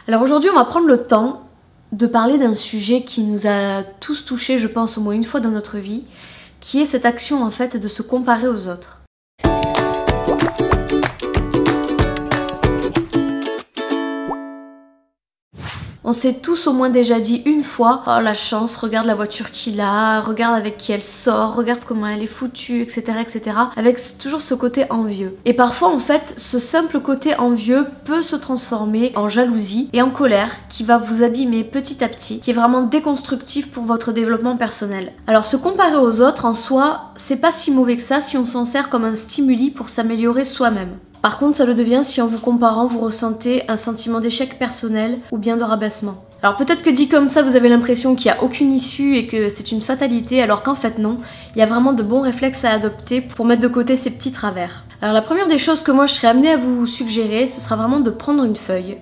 Alors aujourd'hui on va prendre le temps de parler d'un sujet qui nous a tous touchés, je pense, au moins une fois dans notre vie, qui est cette action en fait de se comparer aux autres. On s'est tous au moins déjà dit une fois: oh la chance, regarde la voiture qu'il a, regarde avec qui elle sort, regarde comment elle est foutue, etc. etc. Avec toujours ce côté envieux. Et parfois en fait, ce simple côté envieux peut se transformer en jalousie et en colère qui va vous abîmer petit à petit, qui est vraiment déconstructif pour votre développement personnel. Alors se comparer aux autres en soi, c'est pas si mauvais que ça si on s'en sert comme un stimuli pour s'améliorer soi-même. Par contre, ça le devient si en vous comparant, vous ressentez un sentiment d'échec personnel ou bien de rabaissement. Alors peut-être que dit comme ça, vous avez l'impression qu'il n'y a aucune issue et que c'est une fatalité, alors qu'en fait non, il y a vraiment de bons réflexes à adopter pour mettre de côté ces petits travers. Alors la première des choses que moi je serais amenée à vous suggérer, ce sera vraiment de prendre une feuille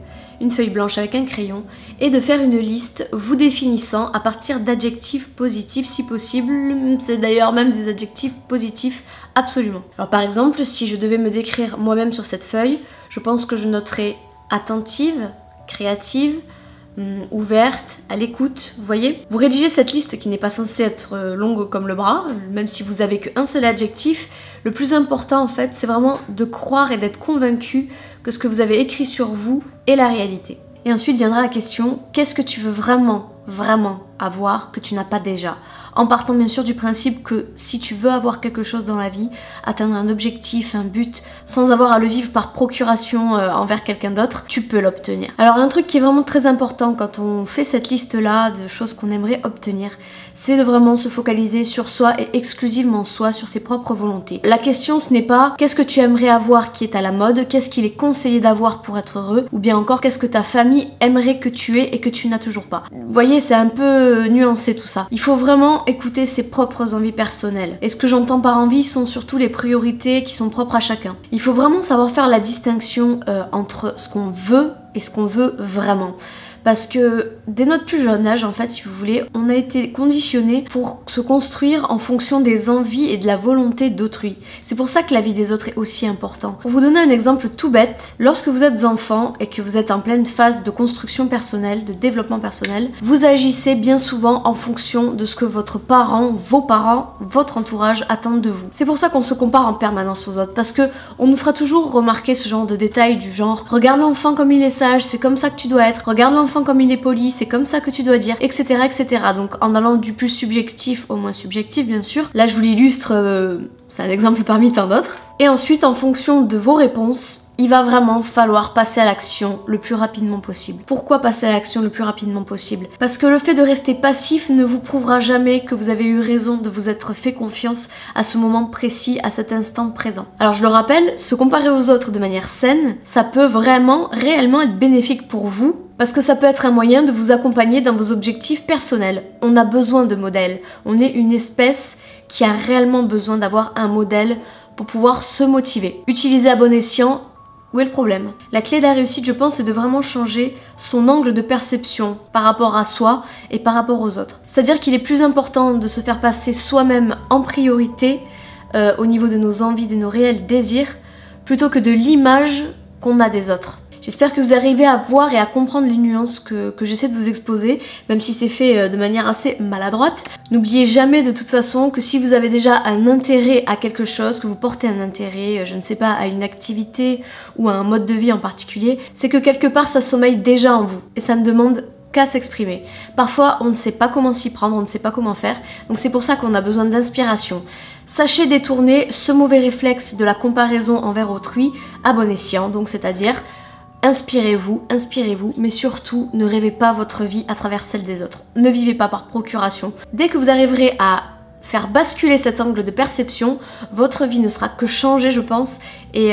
blanche avec un crayon et de faire une liste vous définissant à partir d'adjectifs positifs si possible, c'est d'ailleurs même des adjectifs positifs absolument. Alors par exemple, si je devais me décrire moi-même sur cette feuille, je pense que je noterais attentive, créative, ouverte, à l'écoute, vous voyez. Vous rédigez cette liste qui n'est pas censée être longue comme le bras, même si vous avez qu'un seul adjectif. Le plus important en fait, c'est vraiment de croire et d'être convaincu que ce que vous avez écrit sur vous est la réalité. Et ensuite viendra la question, qu'est-ce que tu veux vraiment avoir que tu n'as pas déjà? En partant bien sûr du principe que si tu veux avoir quelque chose dans la vie, atteindre un objectif, un but, sans avoir à le vivre par procuration envers quelqu'un d'autre, tu peux l'obtenir. Alors un truc qui est vraiment très important quand on fait cette liste-là de choses qu'on aimerait obtenir, c'est de vraiment se focaliser sur soi et exclusivement soi, sur ses propres volontés. La question ce n'est pas qu'est-ce que tu aimerais avoir qui est à la mode, qu'est-ce qu'il est conseillé d'avoir pour être heureux, ou bien encore qu'est-ce que ta famille aimerait que tu aies et que tu n'as toujours pas. Vous voyez, c'est un peu nuancé tout ça. Il faut vraiment écouter ses propres envies personnelles. Et ce que j'entends par envie sont surtout les priorités qui sont propres à chacun. Il faut vraiment savoir faire la distinction entre ce qu'on veut et ce qu'on veut vraiment. Parce que dès notre plus jeune âge, en fait, si vous voulez, on a été conditionné pour se construire en fonction des envies et de la volonté d'autrui. C'est pour ça que la vie des autres est aussi important. Pour vous donner un exemple tout bête, lorsque vous êtes enfant et que vous êtes en pleine phase de construction personnelle, de développement personnel, vous agissez bien souvent en fonction de ce que votre parent, vos parents, votre entourage attendent de vous. C'est pour ça qu'on se compare en permanence aux autres, parce que on nous fera toujours remarquer ce genre de détails du genre « Regarde l'enfant comme il est sage, c'est comme ça que tu dois être. Regarde l'enfant comme il est poli, c'est comme ça que tu dois dire, etc. etc. » Donc en allant du plus subjectif au moins subjectif bien sûr. Là je vous l'illustre, c'est un exemple parmi tant d'autres. Et ensuite en fonction de vos réponses, il va vraiment falloir passer à l'action le plus rapidement possible. Pourquoi passer à l'action le plus rapidement possible? Parce que le fait de rester passif ne vous prouvera jamais que vous avez eu raison de vous être fait confiance à ce moment précis, à cet instant présent. Alors je le rappelle, se comparer aux autres de manière saine, ça peut vraiment, réellement être bénéfique pour vous, parce que ça peut être un moyen de vous accompagner dans vos objectifs personnels. On a besoin de modèles. On est une espèce qui a réellement besoin d'avoir un modèle pour pouvoir se motiver. Utiliser à bon escient. Où est le problème? La clé de la réussite, je pense, c'est de vraiment changer son angle de perception par rapport à soi et par rapport aux autres. C'est-à-dire qu'il est plus important de se faire passer soi-même en priorité au niveau de nos envies, de nos réels désirs, plutôt que de l'image qu'on a des autres. J'espère que vous arrivez à voir et à comprendre les nuances que j'essaie de vous exposer, même si c'est fait de manière assez maladroite. N'oubliez jamais de toute façon que si vous avez déjà un intérêt à quelque chose, que vous portez un intérêt, je ne sais pas, à une activité ou à un mode de vie en particulier, c'est que quelque part ça sommeille déjà en vous et ça ne demande qu'à s'exprimer. Parfois on ne sait pas comment s'y prendre, on ne sait pas comment faire, donc c'est pour ça qu'on a besoin d'inspiration. Sachez détourner ce mauvais réflexe de la comparaison envers autrui à bon escient, donc c'est-à-dire inspirez-vous, mais surtout ne rêvez pas votre vie à travers celle des autres. Ne vivez pas par procuration. Dès que vous arriverez à faire basculer cet angle de perception, votre vie ne sera que changée, je pense, et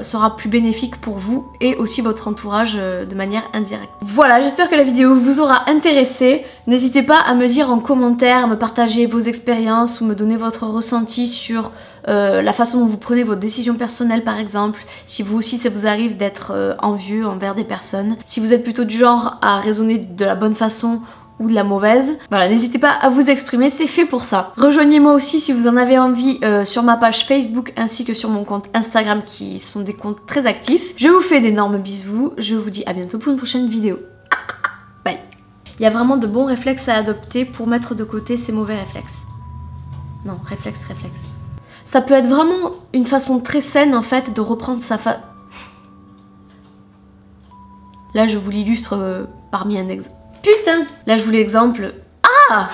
sera plus bénéfique pour vous et aussi votre entourage de manière indirecte. Voilà, j'espère que la vidéo vous aura intéressé. N'hésitez pas à me dire en commentaire, à me partager vos expériences ou me donner votre ressenti sur la façon dont vous prenez vos décisions personnelles par exemple, si vous aussi ça vous arrive d'être envieux envers des personnes, si vous êtes plutôt du genre à raisonner de la bonne façon ou de la mauvaise. Voilà, n'hésitez pas à vous exprimer, c'est fait pour ça. Rejoignez-moi aussi si vous en avez envie sur ma page Facebook ainsi que sur mon compte Instagram qui sont des comptes très actifs. Je vous fais d'énormes bisous, je vous dis à bientôt pour une prochaine vidéo. Il y a vraiment de bons réflexes à adopter pour mettre de côté ces mauvais réflexes. Non, réflexe. Ça peut être vraiment une façon très saine en fait de reprendre sa Là je vous l'illustre parmi un exemple. Putain! Là je vous l'exemple. Ah!